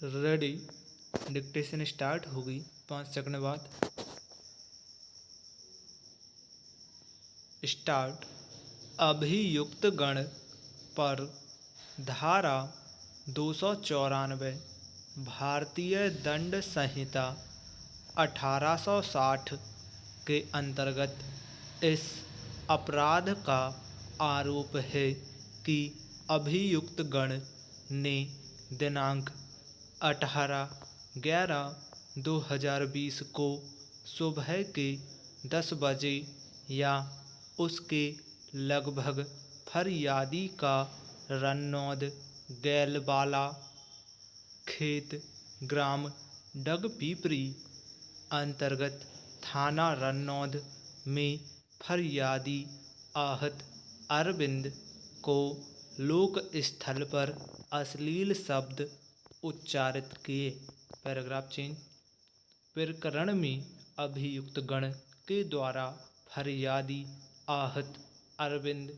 Ready. Dictation start होगी 5 second बाद। Start. अभियुक्त गण पर धारा 294 भारतीय दंड संहिता 1860 के अंतर्गत इस अपराध का आरोप है कि अभियुक्त गण ने दिनांक 18/11/2020 को सुबह के 10 बजे या उसके लगभग फरियादी का रन्नौद गैलवाला खेत ग्राम डगपीपरी अंतर्गत थाना रन्नौद में फरियादी आहत अरविंद को लोक स्थल पर अश्लील शब्द उच्चारित किए। Paragraph change. प्रकरण में अभियुक्त गण के द्वारा फरियादी आहत अरविंद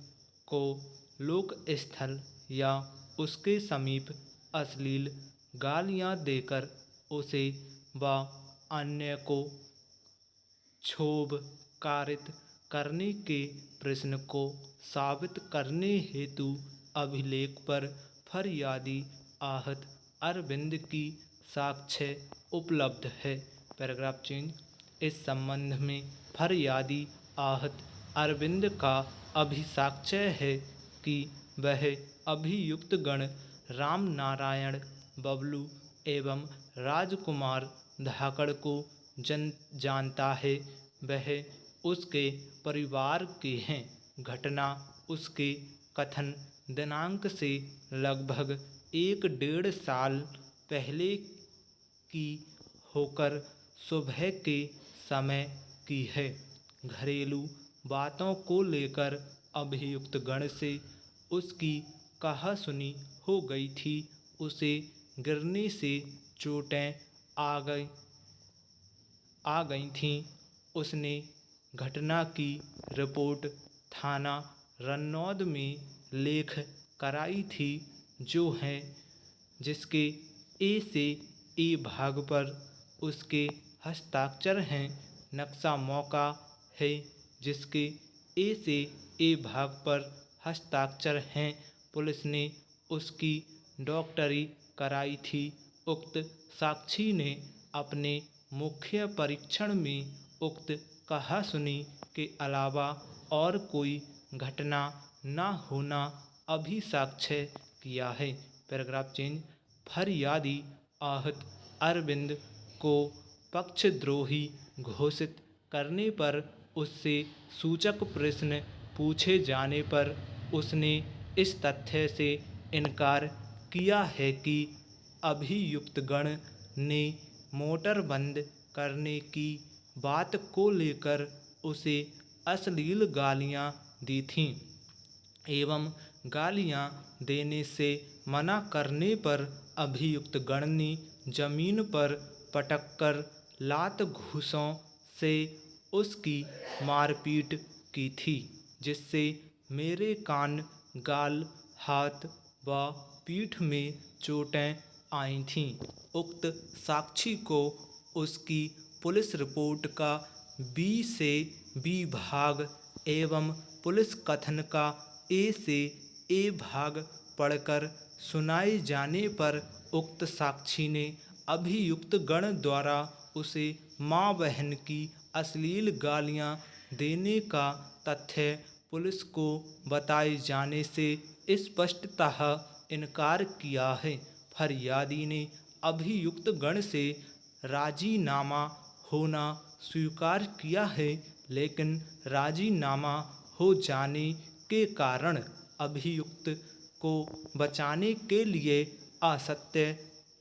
को लोक स्थल या उसके समीप अश्लील गालियां देकर उसे व अन्य को क्षोभकारित करने के प्रश्न को साबित करने हेतु अभिलेख पर फरियादी आहत अरविंद की साक्ष्य उपलब्ध है। Paragraph change. इस संबंध में फरियादी आहत अरविंद का अभिसाक्ष्य है कि वह अभियुक्त गण राम नारायण बबलू एवं राजकुमार धाकड़ को जानता है। वह उसके परिवार के हैं। घटना उसके कथन दिनांक से लगभग 1-1.5 साल पहले की होकर सुबह के समय की है। घरेलू बातों को लेकर अभियुक्त गण से उसकी कहासुनी हो गई थी। उसे गिरने से चोटें आ गई थीं। उसने घटना की रिपोर्ट थाना रन्नौद में लेख कराई थी जो है जिसके ए से ए भाग पर उसके हस्ताक्षर हैं। नक्शा मौका है जिसके ए से ए भाग पर हस्ताक्षर हैं। पुलिस ने उसकी डॉक्टरी कराई थी। उक्त साक्षी ने अपने मुख्य परीक्षण में उक्त कहासुनी के अलावा और कोई घटना न होना अभिसाक्ष्य किया है। Paragraph change. फरियादी आहत अरविंद को पक्षद्रोही घोषित करने पर उससे सूचक प्रश्न पूछे जाने पर उसने इस तथ्य से इनकार किया है कि अभियुक्त गण ने मोटर बंद करने की बात को लेकर उसे अश्लील गालियां दी थीं एवं गालियां देने से मना करने पर अभियुक्त गण ने जमीन पर पटककर लात घूंसों से उसकी मारपीट की थी जिससे मेरे कान, गाल, हाथ व पीठ में चोटें आई थीं। उक्त साक्षी को उसकी पुलिस रिपोर्ट का बी से बी भाग एवं पुलिस कथन का ए से ए भाग पढ़कर सुनाए जाने पर उक्त साक्षी ने अभियुक्त गण द्वारा उसे मां बहन की अश्लील गालियां देने का तथ्य पुलिस को बताए जाने से स्पष्टतः इनकार किया है। फरियादी ने अभियुक्त गण से राजीनामा होना स्वीकार किया है लेकिन राजीनामा हो जाने के कारण अभियुक्त को बचाने के लिए असत्य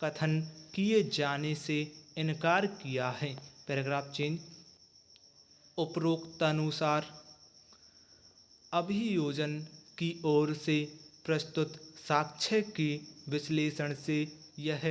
कथन किए जाने से इनकार किया है। Paragraph change. उपरोक्तानुसार अभियोजन की ओर से प्रस्तुत साक्ष्य के विश्लेषण से यह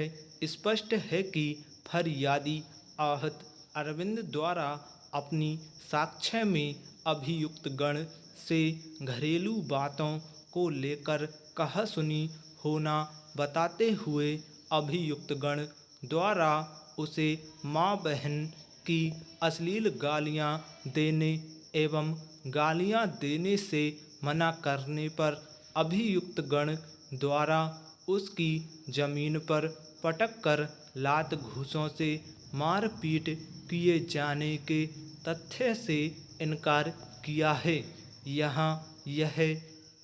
स्पष्ट है कि फरियादी आहत अरविंद द्वारा अपनी साक्ष्य में अभियुक्त गण से घरेलू बातों को लेकर कहासुनी होना बताते हुए अभियुक्तगण द्वारा उसे माँ बहन की अश्लील गालियाँ देने एवं गालियाँ देने से मना करने पर अभियुक्तगण द्वारा उसकी जमीन पर पटक कर लात घूंसों से मारपीट किए जाने के तथ्य से इनकार किया है। यहाँ यह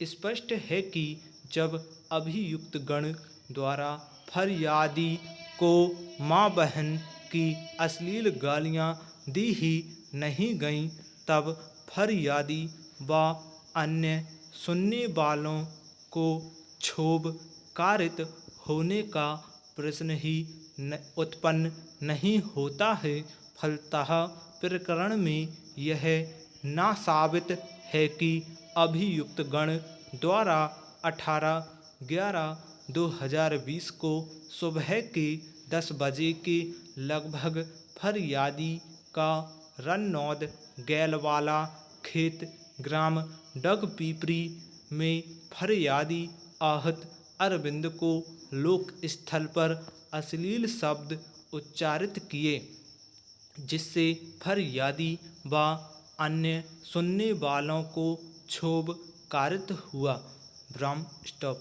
स्पष्ट है कि जब अभियुक्तगण द्वारा फरियादी को माँ बहन की अश्लील गालियाँ दी ही नहीं गईं, तब फरियादी व अन्य सुनने वालों को क्षोभ कारित होने का प्रश्न ही उत्पन्न नहीं होता है। फलतः प्रकरण में यह ना साबित है कि अभियुक्तगण द्वारा 18/11/2020 को सुबह के 10 बजे के लगभग फरियादी का रन्नौद गैलवाला खेत ग्राम डगपीपरी में फरियादी आहत अरविंद को लोक स्थल पर अश्लील शब्द उच्चारित किए, जिससे फरियादी व अन्य सुनने वालों को क्षोभ कारित हुआ। ब्रह्म स्टॉप।